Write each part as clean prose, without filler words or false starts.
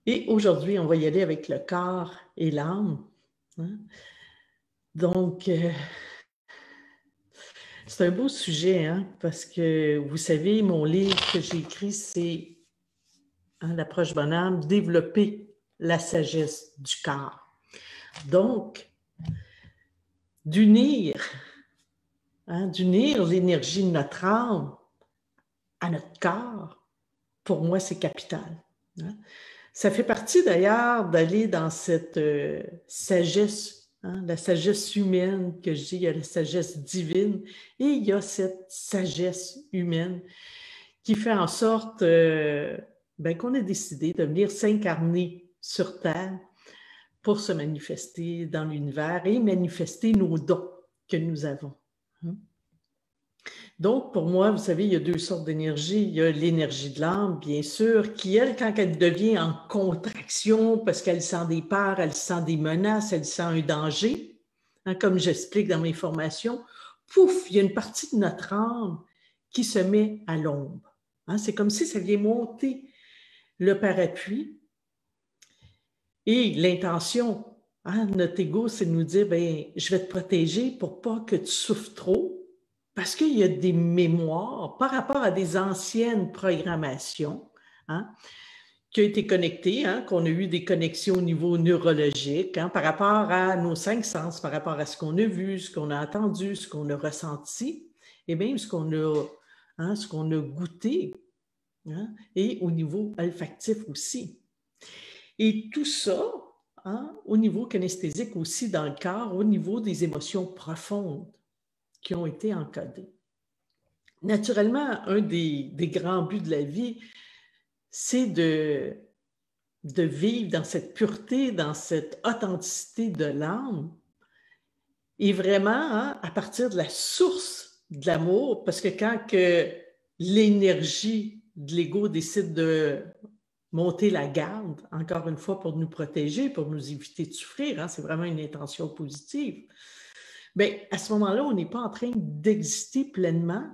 Et aujourd'hui, on va y aller avec le corps et l'âme. Hein? Donc, c'est un beau sujet, hein, parce que vous savez, mon livre que j'ai écrit, c'est l'approche bonne âme, développer la sagesse du corps. Donc, d'unir l'énergie de notre âme à notre corps, pour moi, c'est capital. Hein? Ça fait partie d'ailleurs d'aller dans cette sagesse, la sagesse humaine que je dis, il y a la sagesse divine et il y a cette sagesse humaine qui fait en sorte qu'on a décidé de venir s'incarner sur Terre pour se manifester dans l'univers et manifester nos dons que nous avons. Donc, pour moi, vous savez, il y a deux sortes d'énergie. Il y a l'énergie de l'âme, bien sûr, qui, elle, quand elle devient en contraction, parce qu'elle sent des peurs, elle sent des menaces, elle sent un danger, comme j'explique dans mes formations, pouf, il y a une partie de notre âme qui se met à l'ombre. C'est comme si ça vient monter le parapluie. Et l'intention, notre ego, c'est de nous dire, je vais te protéger pour pas que tu souffres trop, parce qu'il y a des mémoires par rapport à des anciennes programmations qui ont été connectées, qu'on a eu des connexions au niveau neurologique, par rapport à nos 5 sens, par rapport à ce qu'on a vu, ce qu'on a entendu, ce qu'on a ressenti, et même ce qu'on a goûté, et au niveau olfactif aussi. Et tout ça, au niveau kinesthésique aussi dans le corps, au niveau des émotions profondes qui ont été encodées. Naturellement, un des grands buts de la vie, c'est de vivre dans cette pureté, dans cette authenticité de l'âme, et vraiment à partir de la source de l'amour, parce que quand l'énergie de l'ego décide de monter la garde, encore une fois, pour nous protéger, pour nous éviter de souffrir, c'est vraiment une intention positive. Bien, à ce moment-là, on n'est pas en train d'exister pleinement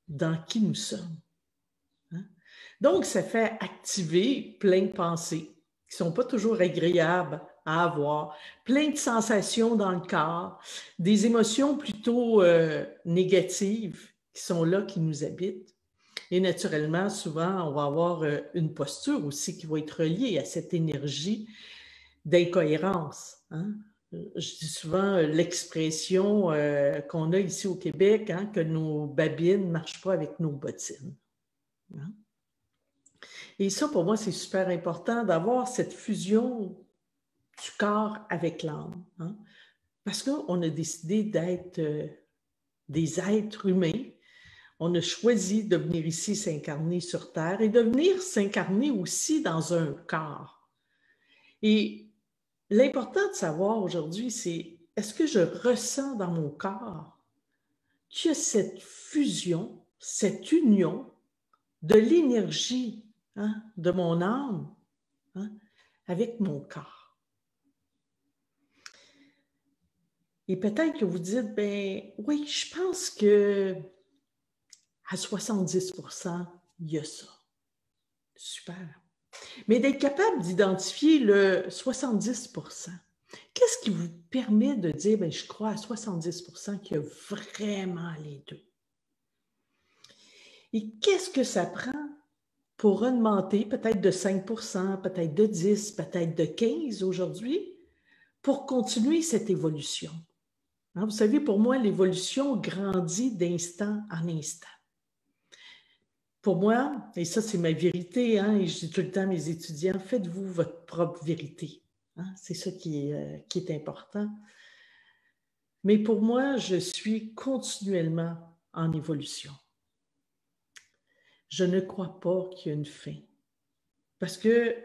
dans qui nous sommes. Donc, ça fait activer plein de pensées qui ne sont pas toujours agréables à avoir, plein de sensations dans le corps, des émotions plutôt négatives qui sont là, qui nous habitent. Et naturellement, souvent, on va avoir une posture aussi qui va être reliée à cette énergie d'incohérence. Je dis souvent l'expression qu'on a ici au Québec, que nos babines ne marchent pas avec nos bottines. Et ça, pour moi, c'est super important d'avoir cette fusion du corps avec l'âme. Parce qu'on a décidé d'être des êtres humains. On a choisi de venir ici s'incarner sur Terre et de venir s'incarner aussi dans un corps. Et l'important de savoir aujourd'hui, c'est est-ce que je ressens dans mon corps qu'il y a cette fusion, cette union de l'énergie de mon âme avec mon corps. Et peut-être que vous dites, oui, je pense que à 70%, il y a ça. Super. Mais d'être capable d'identifier le 70%, qu'est-ce qui vous permet de dire, je crois à 70% qu'il y a vraiment les deux? Et qu'est-ce que ça prend pour augmenter peut-être de 5%, peut-être de 10%, peut-être de 15% aujourd'hui, pour continuer cette évolution? Vous savez, pour moi, l'évolution grandit d'instant en instant. Pour moi, et ça c'est ma vérité, et je dis tout le temps à mes étudiants, faites-vous votre propre vérité. C'est ça qui est important. Mais pour moi, je suis continuellement en évolution. Je ne crois pas qu'il y a une fin. Parce que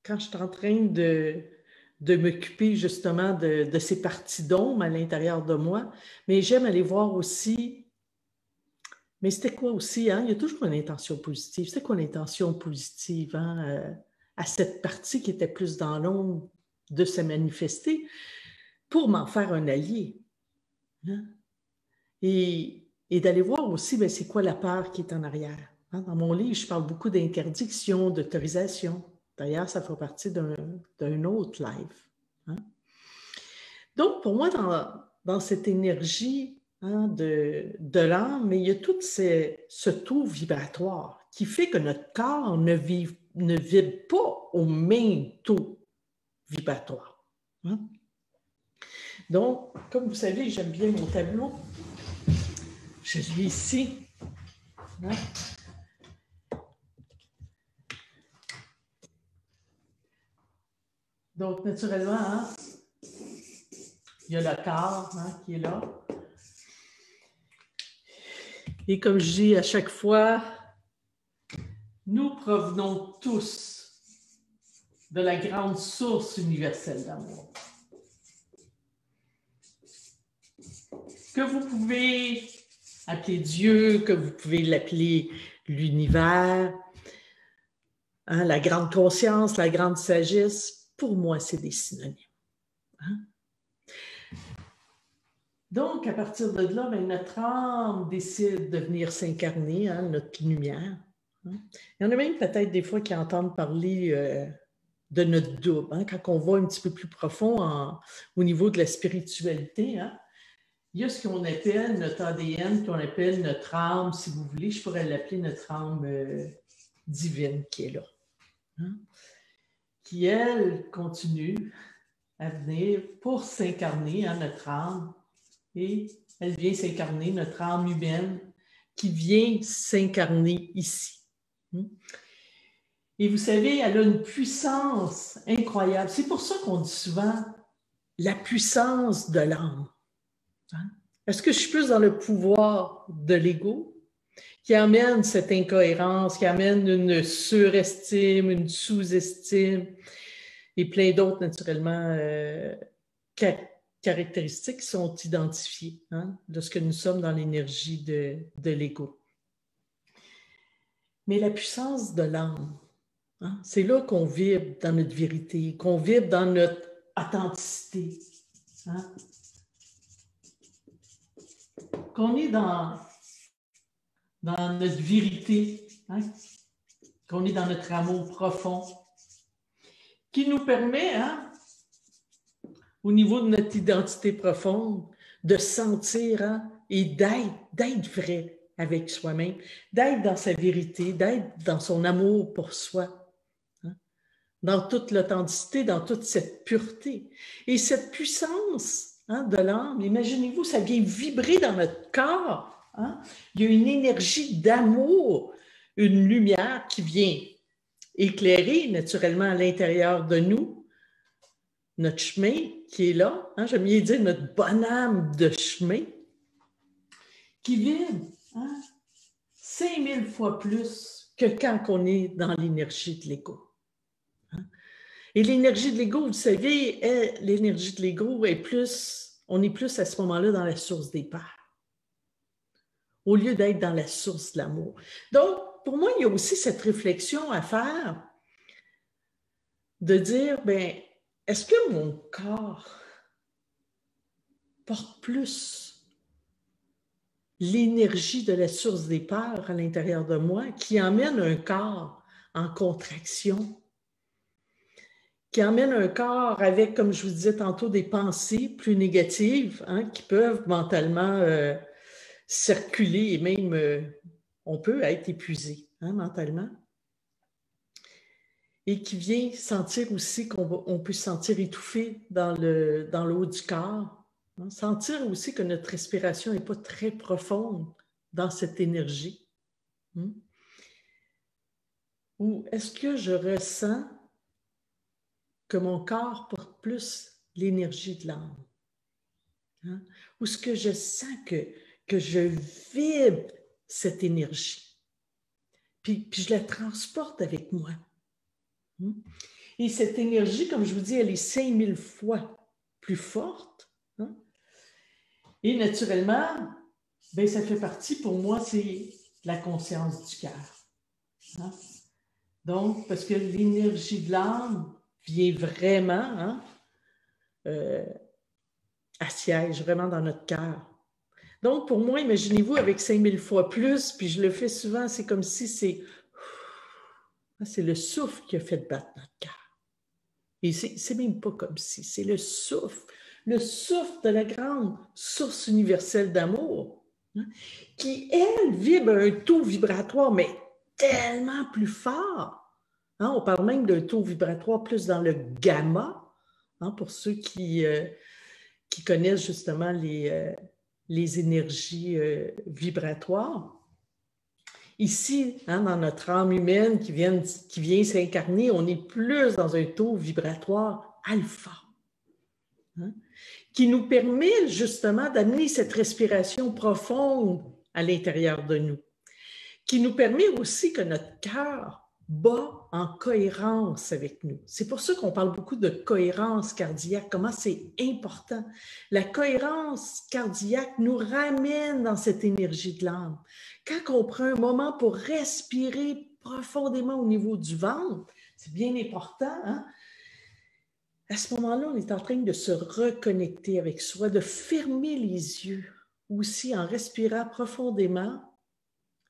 quand je suis en train de m'occuper justement de ces parties d'ombre à l'intérieur de moi, mais j'aime aller voir aussi, mais c'était quoi aussi, il y a toujours une intention positive. C'était quoi l'intention positive à cette partie qui était plus dans l'ombre de se manifester pour m'en faire un allié. Et d'aller voir aussi, c'est quoi la peur qui est en arrière. Dans mon livre, je parle beaucoup d'interdiction, d'autorisation. D'ailleurs, ça fait partie d'un autre live. Hein? Donc, pour moi, dans cette énergie de l'âme, mais il y a tout ce taux vibratoire qui fait que notre corps ne vibre pas au même taux vibratoire. Hein? Donc, comme vous savez, j'aime bien mon tableau. Je l'ai ici. Hein? Donc, naturellement, hein, il y a le corps qui est là. Et comme je dis à chaque fois, nous provenons tous de la grande source universelle d'amour. Que vous pouvez appeler Dieu, que vous pouvez l'appeler l'univers, hein, la grande conscience, la grande sagesse, pour moi, c'est des synonymes. Hein? Donc, à partir de là, bien, notre âme décide de venir s'incarner, hein, notre lumière. Hein? Il y en a même peut-être des fois qui entendent parler de notre double, hein, quand on va un petit peu plus profond au niveau de la spiritualité. Hein? Il y a ce qu'on appelle notre ADN, qu'on appelle notre âme, si vous voulez, je pourrais l'appeler notre âme divine qui est là. Hein? Qui, elle, continue à venir pour s'incarner, hein, notre âme. Et elle vient s'incarner, notre âme humaine, qui vient s'incarner ici. Et vous savez, elle a une puissance incroyable. C'est pour ça qu'on dit souvent la puissance de l'âme. Hein? Est-ce que je suis plus dans le pouvoir de l'ego, qui amène cette incohérence, qui amène une surestime, une sous-estime, et plein d'autres, naturellement, caractéristiques qui sont identifiées, hein, lorsque nous sommes dans l'énergie de l'ego. Mais la puissance de l'âme, hein, c'est là qu'on vibre dans notre vérité, qu'on vibre dans notre authenticité, hein, qu'on est dans notre vérité, hein, qu'on est dans notre amour profond, qui nous permet, hein, au niveau de notre identité profonde, de sentir, hein, et d'être vrai avec soi-même, d'être dans sa vérité, d'être dans son amour pour soi, hein, dans toute l'authenticité, dans toute cette pureté. Et cette puissance, hein, de l'âme, imaginez-vous, ça vient vibrer dans notre corps. Hein? Il y a une énergie d'amour, une lumière qui vient éclairer naturellement à l'intérieur de nous, notre chemin qui est là, hein, j'aime bien dire notre bonne âme de chemin, qui vibre, hein, 5000 fois plus que quand on est dans l'énergie de l'ego. Hein? Et l'énergie de l'ego, vous savez, l'énergie de l'ego est plus, on est plus à ce moment-là dans la source des peurs, au lieu d'être dans la source de l'amour. Donc, pour moi, il y a aussi cette réflexion à faire de dire, bien, est-ce que mon corps porte plus l'énergie de la source des peurs à l'intérieur de moi, qui emmène un corps en contraction, qui emmène un corps avec, comme je vous disais tantôt, des pensées plus négatives, hein, qui peuvent mentalement circuler et même on peut être épuisé, hein, mentalement. Et qui vient sentir aussi qu'on peut se sentir étouffé dans le haut du corps. Hein? Sentir aussi que notre respiration n'est pas très profonde dans cette énergie. Hein? Ou est-ce que je ressens que mon corps porte plus l'énergie de l'âme? Hein? Ou est-ce que je sens que je vibre cette énergie? Puis je la transporte avec moi. Et cette énergie, comme je vous dis, elle est 5000 fois plus forte. Hein? Et naturellement, bien, ça fait partie, pour moi, c'est la conscience du cœur. Hein? Donc, parce que l'énergie de l'âme vient vraiment, hein, assiège vraiment dans notre cœur. Donc, pour moi, imaginez-vous avec 5000 fois plus, puis je le fais souvent, c'est comme si c'est C'est le souffle qui a fait battre notre cœur. Et c'est même pas comme si, c'est le souffle de la grande source universelle d'amour, hein, qui, elle, vibre un taux vibratoire, mais tellement plus fort. Hein, on parle même d'un taux vibratoire plus dans le gamma, hein, pour ceux qui connaissent justement les énergies vibratoires. Ici, hein, dans notre âme humaine qui vient s'incarner, on est plus dans un taux vibratoire alpha, hein, qui nous permet justement d'amener cette respiration profonde à l'intérieur de nous, qui nous permet aussi que notre cœur bat en cohérence avec nous. C'est pour ça qu'on parle beaucoup de cohérence cardiaque, comment c'est important. La cohérence cardiaque nous ramène dans cette énergie de l'âme. Quand on prend un moment pour respirer profondément au niveau du ventre, c'est bien important, hein? À ce moment-là, on est en train de se reconnecter avec soi, de fermer les yeux aussi en respirant profondément,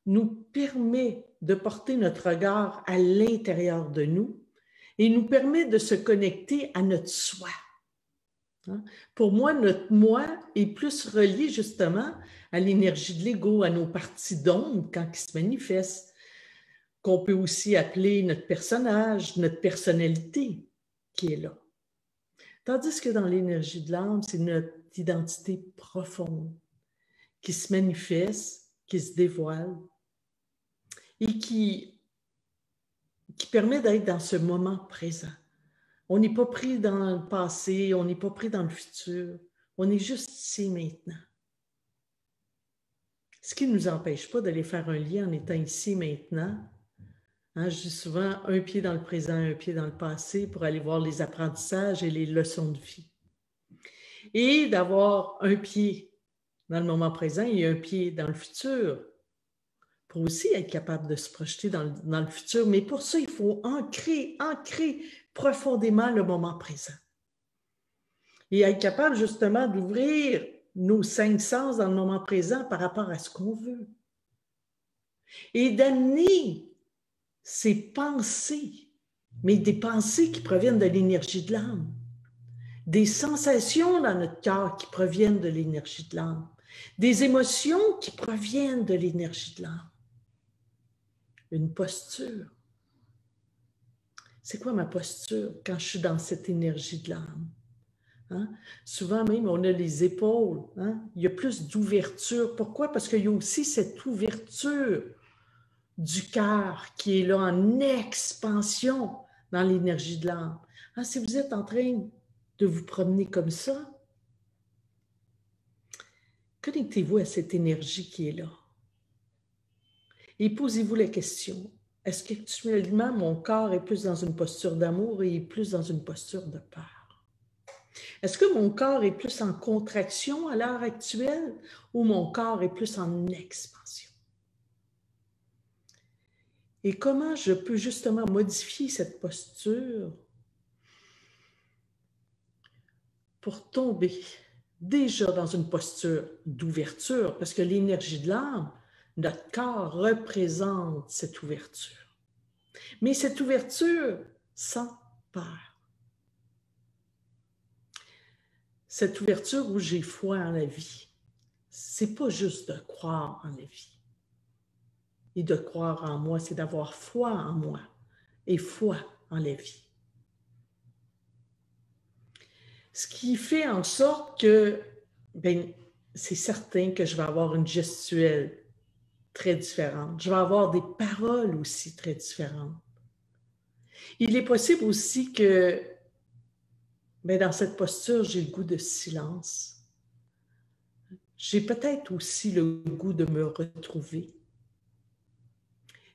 nous permet de porter notre regard à l'intérieur de nous et nous permet de se connecter à notre soi. Hein? Pour moi, notre moi est plus relié justement à l'énergie de l'ego, à nos parties d'ombre quand ils se manifestent, qu'on peut aussi appeler notre personnage, notre personnalité qui est là. Tandis que dans l'énergie de l'âme, c'est notre identité profonde qui se manifeste, qui se dévoile et qui permet d'être dans ce moment présent. On n'est pas pris dans le passé, on n'est pas pris dans le futur, on est juste ici maintenant. Ce qui ne nous empêche pas d'aller faire un lien en étant ici maintenant. Hein, je dis souvent un pied dans le présent, un pied dans le passé pour aller voir les apprentissages et les leçons de vie. Et d'avoir un pied dans le moment présent et un pied dans le futur pour aussi être capable de se projeter dans le futur. Mais pour ça, il faut ancrer profondément le moment présent. Et être capable justement d'ouvrir nos 5 sens dans le moment présent par rapport à ce qu'on veut. Et d'amener ces pensées, mais des pensées qui proviennent de l'énergie de l'âme, des sensations dans notre cœur qui proviennent de l'énergie de l'âme, des émotions qui proviennent de l'énergie de l'âme. Une posture. C'est quoi ma posture quand je suis dans cette énergie de l'âme? Hein? Souvent même, on a les épaules. Hein? Il y a plus d'ouverture. Pourquoi? Parce qu'il y a aussi cette ouverture du cœur qui est là en expansion dans l'énergie de l'âme. Hein? Si vous êtes en train de vous promener comme ça, connectez-vous à cette énergie qui est là. Et posez-vous la question, est-ce qu'actuellement mon corps est plus dans une posture d'amour et plus dans une posture de peur? Est-ce que mon corps est plus en contraction à l'heure actuelle ou mon corps est plus en expansion? Et comment je peux justement modifier cette posture pour tomber déjà dans une posture d'ouverture, parce que l'énergie de l'âme, notre corps représente cette ouverture. Mais cette ouverture sans peur. Cette ouverture où j'ai foi en la vie. C'est pas juste de croire en la vie. Et de croire en moi, c'est d'avoir foi en moi et foi en la vie. Ce qui fait en sorte que, c'est certain que je vais avoir une gestuelle très différente. Je vais avoir des paroles aussi très différentes. Il est possible aussi que, dans cette posture, j'ai le goût de silence. J'ai peut-être aussi le goût de me retrouver.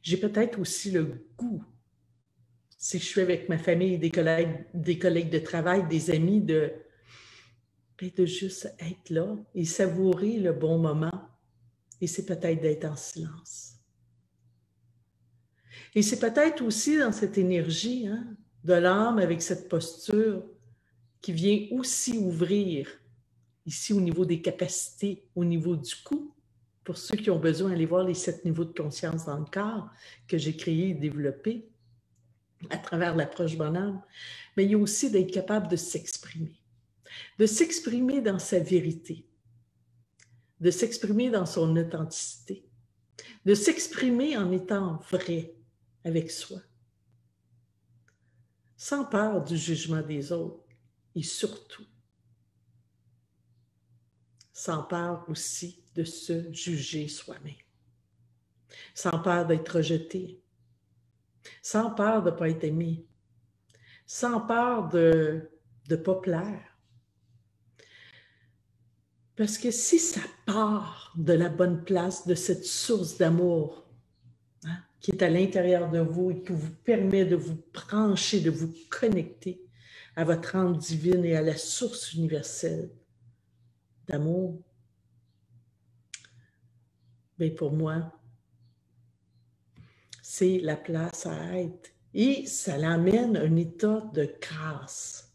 J'ai peut-être aussi le goût, si je suis avec ma famille, des collègues de travail, des amis, de juste être là et savourer le bon moment. Et c'est peut-être d'être en silence. Et c'est peut-être aussi dans cette énergie de l'âme avec cette posture qui vient aussi ouvrir ici au niveau des capacités, au niveau du cou, pour ceux qui ont besoin d'aller voir les 7 niveaux de conscience dans le corps que j'ai créés et développés. à travers l'approche bonheur, mais il y a aussi d'être capable de s'exprimer dans sa vérité, de s'exprimer dans son authenticité, de s'exprimer en étant vrai avec soi, sans peur du jugement des autres et surtout, sans peur aussi de se juger soi-même, sans peur d'être rejeté, sans peur de ne pas être aimé, sans peur de ne pas plaire. Parce que si ça part de la bonne place, de cette source d'amour, hein, qui est à l'intérieur de vous et qui vous permet de vous brancher, de vous connecter à votre âme divine et à la source universelle d'amour, bien pour moi, c'est la place à être. Et ça l'amène à un état de grâce.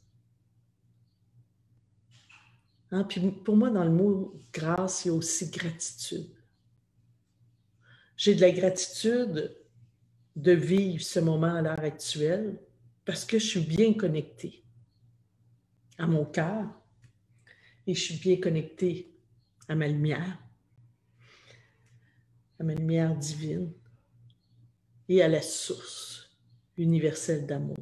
Hein? Puis pour moi, dans le mot grâce, il y a aussi gratitude. J'ai de la gratitude de vivre ce moment à l'heure actuelle parce que je suis bien connectée à mon cœur et je suis bien connectée à ma lumière divine et à la source universelle d'amour.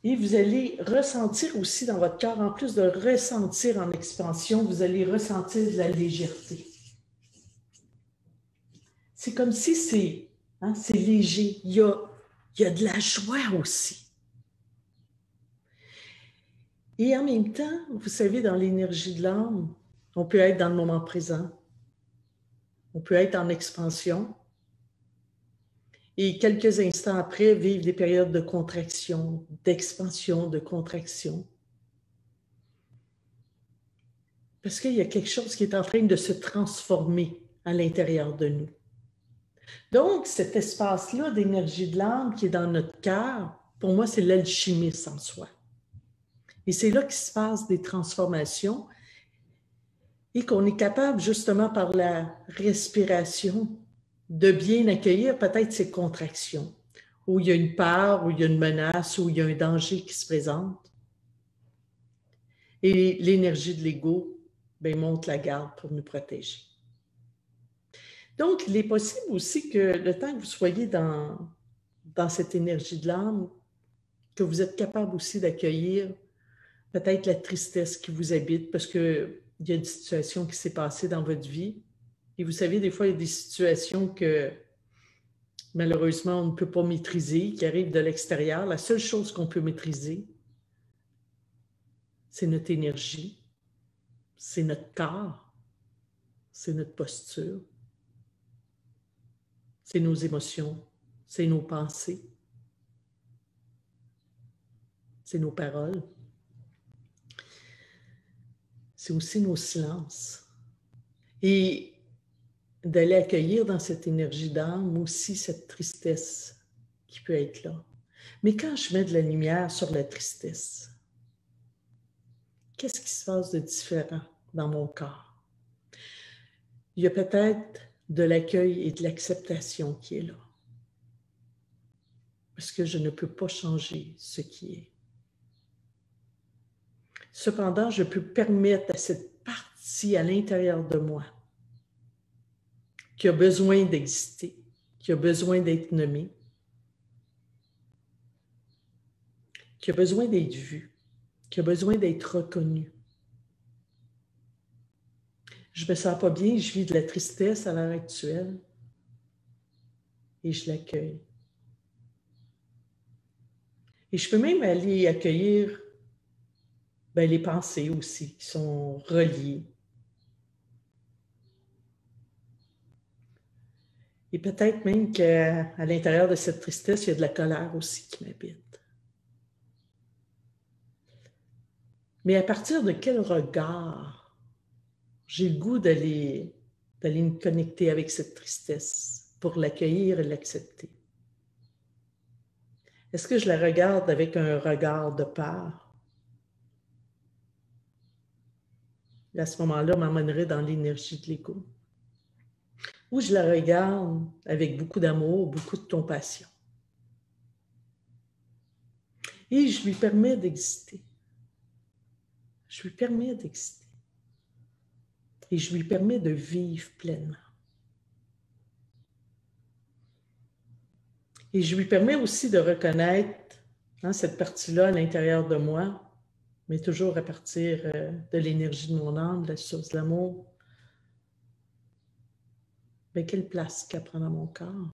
Et vous allez ressentir aussi dans votre cœur, en plus de ressentir en expansion, vous allez ressentir de la légèreté. C'est comme si c'est léger. Il y a de la joie aussi. Et en même temps, vous savez, dans l'énergie de l'âme, on peut être dans le moment présent. On peut être en expansion. Et quelques instants après, vivre des périodes de contraction, d'expansion, de contraction. Parce qu'il y a quelque chose qui est en train de se transformer à l'intérieur de nous. Donc, cet espace-là d'énergie de l'âme qui est dans notre cœur, pour moi, c'est l'alchimiste en soi. Et c'est là qu'il se passe des transformations et qu'on est capable, justement, par la respiration, de bien accueillir peut-être ces contractions, où il y a une peur, où il y a une menace, où il y a un danger qui se présente. Et l'énergie de l'ego monte la garde pour nous protéger. Donc, il est possible aussi que le temps que vous soyez dans cette énergie de l'âme, que vous êtes capable aussi d'accueillir peut-être la tristesse qui vous habite parce qu'il y a une situation qui s'est passée dans votre vie. Et vous savez, des fois, il y a des situations que malheureusement, on ne peut pas maîtriser, qui arrivent de l'extérieur. La seule chose qu'on peut maîtriser, c'est notre énergie, c'est notre corps, c'est notre posture, c'est nos émotions, c'est nos pensées, c'est nos paroles. C'est aussi nos silences. Et d'aller accueillir dans cette énergie d'âme aussi cette tristesse qui peut être là. Mais quand je mets de la lumière sur la tristesse, qu'est-ce qui se passe de différent dans mon corps? Il y a peut-être de l'accueil et de l'acceptation qui est là. Parce que je ne peux pas changer ce qui est. Cependant, je peux permettre à cette partie à l'intérieur de moi qui a besoin d'exister, qui a besoin d'être nommée, qui a besoin d'être vue, qui a besoin d'être reconnue. Je ne me sens pas bien, je vis de la tristesse à l'heure actuelle et je l'accueille. Et je peux même aller accueillir les pensées aussi qui sont reliées. Et peut-être même qu'à l'intérieur de cette tristesse, il y a de la colère aussi qui m'habite. Mais à partir de quel regard j'ai le goût d'aller me connecter avec cette tristesse pour l'accueillir et l'accepter? Est-ce que je la regarde avec un regard de peur? Et à ce moment-là, m'emmènerait dans l'énergie de l'ego. où je la regarde avec beaucoup d'amour, beaucoup de compassion. Et je lui permets d'exister. Je lui permets d'exister. Et je lui permets de vivre pleinement. Et je lui permets aussi de reconnaître cette partie-là à l'intérieur de moi, mais toujours à partir de l'énergie de mon âme, de la source de l'amour. Mais quelle place qu'elle prend dans mon corps?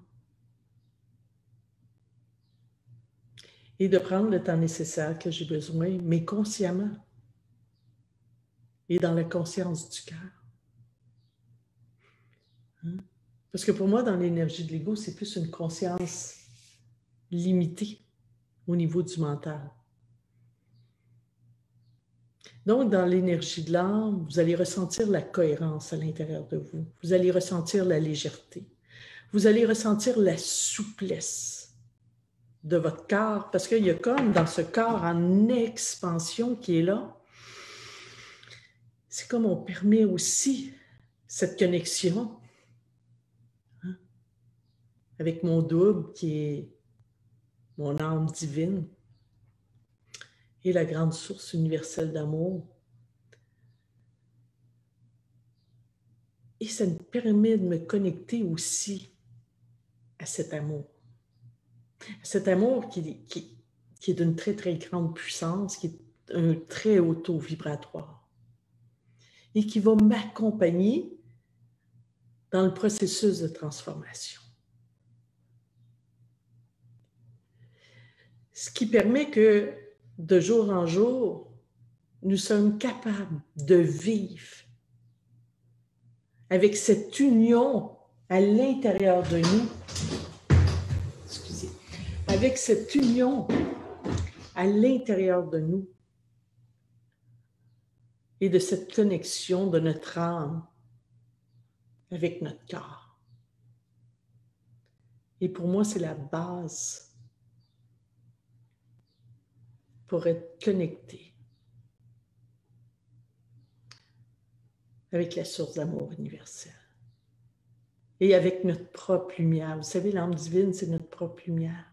Et de prendre le temps nécessaire que j'ai besoin, mais consciemment. Et dans la conscience du cœur. Parce que pour moi, dans l'énergie de l'ego, c'est plus une conscience limitée au niveau du mental. Donc, dans l'énergie de l'âme, vous allez ressentir la cohérence à l'intérieur de vous. Vous allez ressentir la légèreté. Vous allez ressentir la souplesse de votre corps, parce qu'il y a comme dans ce corps en expansion qui est là, c'est comme on permet aussi cette connexion avec mon double qui est mon âme divine et la grande source universelle d'amour. Et ça me permet de me connecter aussi à cet amour. Cet amour qui est d'une très, très grande puissance, qui est un très haut taux vibratoire et qui va m'accompagner dans le processus de transformation. Ce qui permet que, de jour en jour, nous sommes capables de vivre avec cette union à l'intérieur de nous. Excusez. Avec cette union à l'intérieur de nous et de cette connexion de notre âme avec notre corps. Et pour moi, c'est la base pour être connecté avec la source d'amour universel et avec notre propre lumière. Vous savez, l'âme divine, c'est notre propre lumière.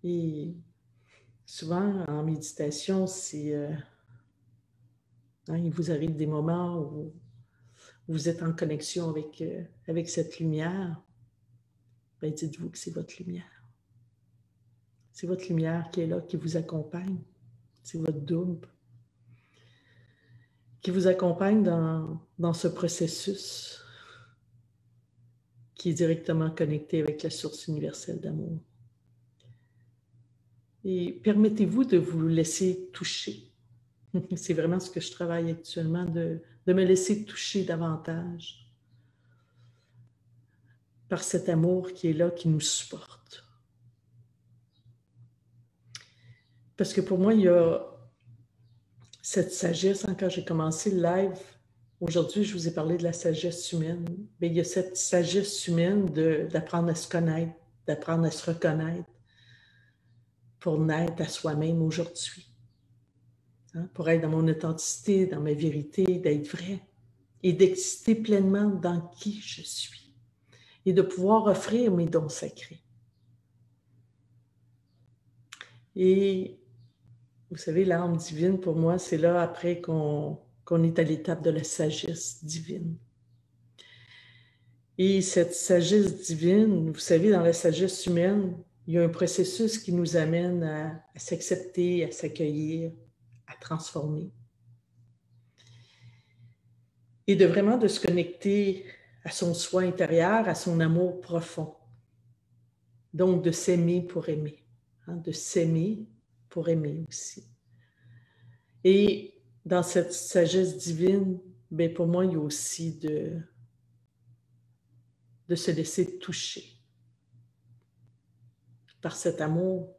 Et souvent, en méditation, il vous arrive des moments où vous êtes en connexion avec cette lumière. Ben, dites-vous que c'est votre lumière. C'est votre lumière qui est là, qui vous accompagne. C'est votre double qui vous accompagne dans ce processus qui est directement connecté avec la source universelle d'amour. Et permettez-vous de vous laisser toucher. C'est vraiment ce que je travaille actuellement, de me laisser toucher davantage par cet amour qui est là, qui nous supporte. Parce que pour moi, il y a cette sagesse, quand j'ai commencé le live, aujourd'hui, je vous ai parlé de la sagesse humaine, mais il y a cette sagesse humaine d'apprendre à se connaître, d'apprendre à se reconnaître pour naître à soi-même aujourd'hui. Pour être dans mon authenticité, dans ma vérité, d'être vrai et d'exister pleinement dans qui je suis et de pouvoir offrir mes dons sacrés. Et vous savez, l'âme divine, pour moi, c'est là après qu'on est à l'étape de la sagesse divine. Et cette sagesse divine, vous savez, dans la sagesse humaine, il y a un processus qui nous amène à s'accepter, à s'accueillir, à transformer. Et de vraiment de se connecter à son soi intérieur, à son amour profond. Donc, de s'aimer pour aimer. De s'aimer pour aimer aussi. Et dans cette sagesse divine, bien, pour moi, il y a aussi de se laisser toucher par cet amour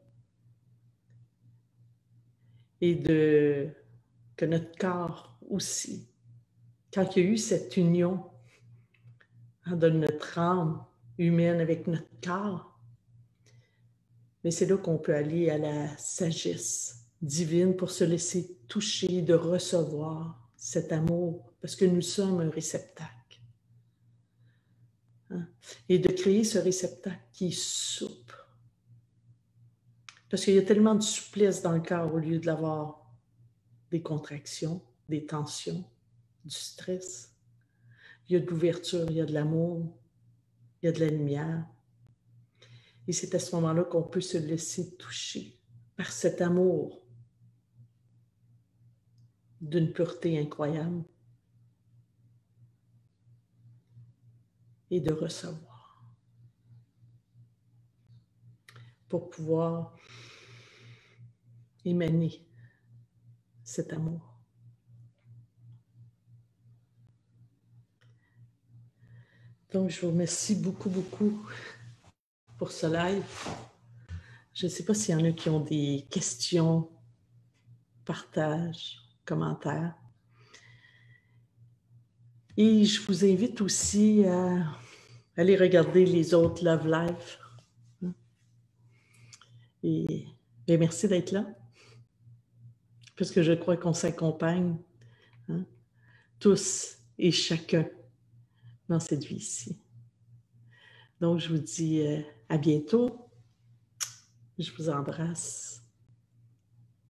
et que notre corps aussi, quand il y a eu cette union de notre âme humaine avec notre corps, mais c'est là qu'on peut aller à la sagesse divine pour se laisser toucher, de recevoir cet amour, parce que nous sommes un réceptacle. Hein? Et de créer ce réceptacle qui est souple. Parce qu'il y a tellement de souplesse dans le corps au lieu de l'avoir des contractions, des tensions, du stress. Il y a de l'ouverture, il y a de l'amour, il y a de la lumière. Et c'est à ce moment-là qu'on peut se laisser toucher par cet amour d'une pureté incroyable et de recevoir pour pouvoir émaner cet amour. Donc, je vous remercie beaucoup, beaucoup pour ce live. Je ne sais pas s'il y en a qui ont des questions, partages, commentaires. Et je vous invite aussi à aller regarder les autres Love Live. Et merci d'être là, parce que je crois qu'on s'accompagne, hein, tous et chacun dans cette vie-ci. Donc, je vous dis à bientôt. Je vous embrasse.